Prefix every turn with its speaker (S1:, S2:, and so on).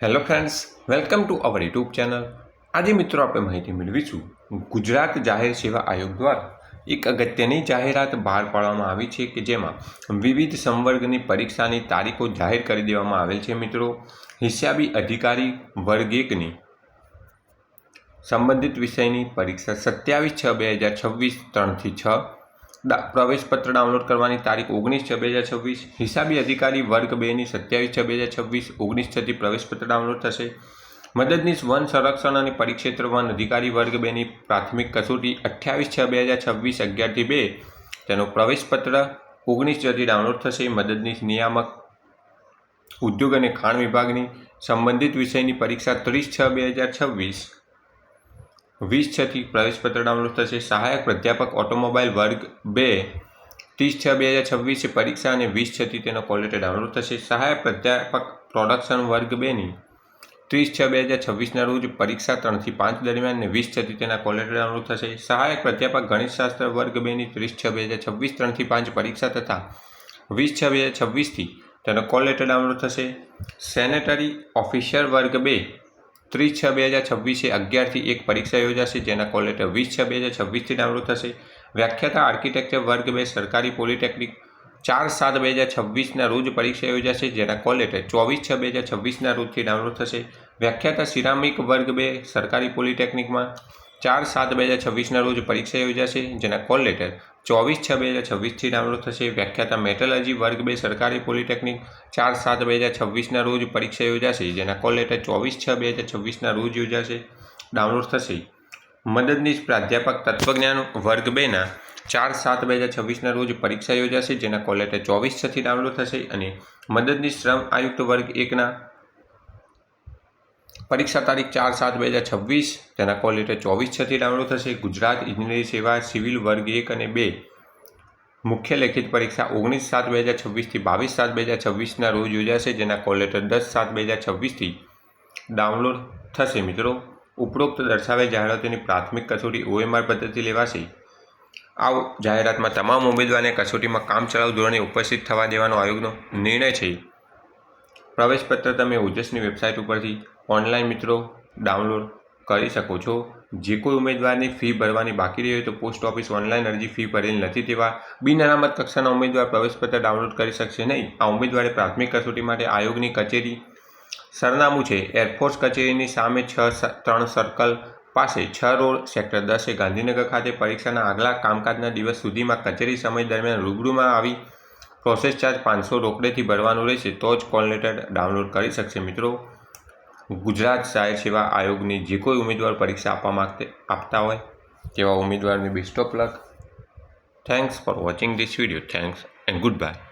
S1: Hello friends, welcome to our YouTube channel. આજે મિત્રો આપણે માહિતી મેળવીશું ગુજરાત જાહેર સેવા આયોગ દ્વારા એક અગત્યની જાહેરાત બહાર પાડવામાં આવી છે કે જેમાં વિવિધ સંવર્ગની પરીક્ષાની તારીખો જાહેર કરી દેવામાં આવેલ છે. મિત્રો, હિસાબી અધિકારી વર્ગ 1ની સંબંધિત વિષયની પરીક્ષા 27/6/2026 3 થી 6. પ્રવેશપત્ર ડાઉનલોડ કરવાની તારીખ 19/6/2026. હિસાબી અધિકારી વર્ગ 2ની 27/6/2026 19/6થી પ્રવેશપત્ર ડાઉનલોડ થશે. મદદનીશ વન સંરક્ષણ અને પરિક્ષેત્ર વન અધિકારી વર્ગ 2ની પ્રાથમિક કસોટી 28/6/2026 11 થી 2 તેનો પ્રવેશપત્ર 19/6થી ડાઉનલોડ થશે. મદદનીશ નિયામક ઉદ્યોગ અને ખાણ વિભાગની સંબંધિત વિષયની પરીક્ષા 30/6/2026 20/6થી પ્રવેશપત્ર ડાઉનલોડ થશે. સહાયક પ્રાધ્યાપક ઓટોમોબાઈલ વર્ગ 2 30/6/2026 પરીક્ષા અને 20/6થી તેનો કોલ લેટર ડાઉનલોડ થશે. સહાયક પ્રાધ્યાપક પ્રોડક્શન વર્ગ 2ની 30/6/2026ના રોજ પરીક્ષા 3 થી 5 દરમિયાન અને 20/6થી તેના કોલ લેટર ડાઉનલોડ થશે. સહાયક પ્રાધ્યાપક ગણિતશાસ્ત્ર વર્ગ 2ની 30/6/2026 3 થી 5 પરીક્ષા તથા 20/6/2026થી તેનો કોલ લેટર ડાઉનલોડ થશે. સેનેટરી ઓફિસર વર્ગ 2 30/6/2026 11 થી 1 પરીક્ષા યોજાશે, જેના કોલ લેટર 20/6/2026થી ડાઉનલોડ થશે. વ્યાખ્યાતા આર્કિટેક્ચર વર્ગ 2 સરકારી પોલિટેકનિક 4/7/2026ના રોજ પરીક્ષા યોજાશે, જેના કોલ લેટર 24/6/2026ના રોજથી ડાઉનલોડ થશે. વ્યાખ્યાતા સિરામિક વર્ગ 2 સરકારી પોલિટેકનિકમાં 4/7/2026ના રોજ પરીક્ષા યોજાશે, જેના કોલ લેટર 24/6/2026થી ડાઉનલોડ થશે. વ્યાખ્યાતા મેટલર્જી વર્ગ 2 સરકારી પોલિટેકનિક 4/7/2026ના રોજ પરીક્ષા યોજાશે, જેના કોલ લેટર 24/6/2026ના રોજ ડાઉનલોડ થશે. મદદનીશ પ્રાધ્યાપક તત્વજ્ઞાન વર્ગ 2ના 4/7/2026ના રોજ પરીક્ષા યોજાશે, જેના કોલ લેટર 24/6થી ડાઉનલોડ થશે. અને મદદનીશ શ્રમ આયુક્ત વર્ગ 1ના પરીક્ષા તારીખ 4/7/2026 તેના કોલ લેટર 24/6થી ડાઉનલોડ થશે. ગુજરાત ઇજનેરી સેવા સિવિલ વર્ગ 1 અને 2 મુખ્ય લેખિત પરીક્ષા 19/7/2026થી 22/7/2026ના રોજ યોજાશે, જેના કોલ લેટર 10/7/2026થી ડાઉનલોડ થશે. મિત્રો, ઉપરોક્ત દર્શાવેલ જાહેરાતોની પ્રાથમિક કસોટી OMR પદ્ધતિ લેવાશે. આ જાહેરાતમાં તમામ ઉમેદવારને કસોટીમાં કામચલાઉ ધોરણે ઉપસ્થિત થવા દેવાનો આયોગનો નિર્ણય છે. પ્રવેશપત્ર તમે ઓજસની વેબસાઇટ ઉપરથી ઓનલાઈન મિત્રો ડાઉનલોડ કરી શકો છો. જે કોઈ ઉમેદવારની ફી ભરવાની બાકી રહી હોય તો પોસ્ટ ઓફિસ ઓનલાઈન અરજી ફી ભરેલ નથી તેવા બિન અનામત કક્ષાના ઉમેદવાર પ્રવેશપત્ર ડાઉનલોડ કરી શકશે નહીં. આ ઉમેદવારે પ્રાથમિક કસોટી માટે આયોગની કચેરી સરનામું છે એરફોર્સ કચેરીની સામે 6-3 સર્કલ પાસે 6 રોડ સેક્ટર 10 ગાંધીનગર ખાતે પરીક્ષાના આગલા કામકાજના દિવસ સુધીમાં કચેરી સમય દરમિયાન રૂબરૂમાં આવી પ્રોસેસ ચાર્જ 500 રોકડેથી ભરવાનું રહેશે, તો જ કોલ લેટર ડાઉનલોડ કરી શકશે. મિત્રો, ગુજરાત જાહેર સેવા આયોગની જે કોઈ ઉમેદવાર પરીક્ષા આપતા હોય તેવા ઉમેદવારને best of luck. Thanks for watching this video. Thanks and good bye.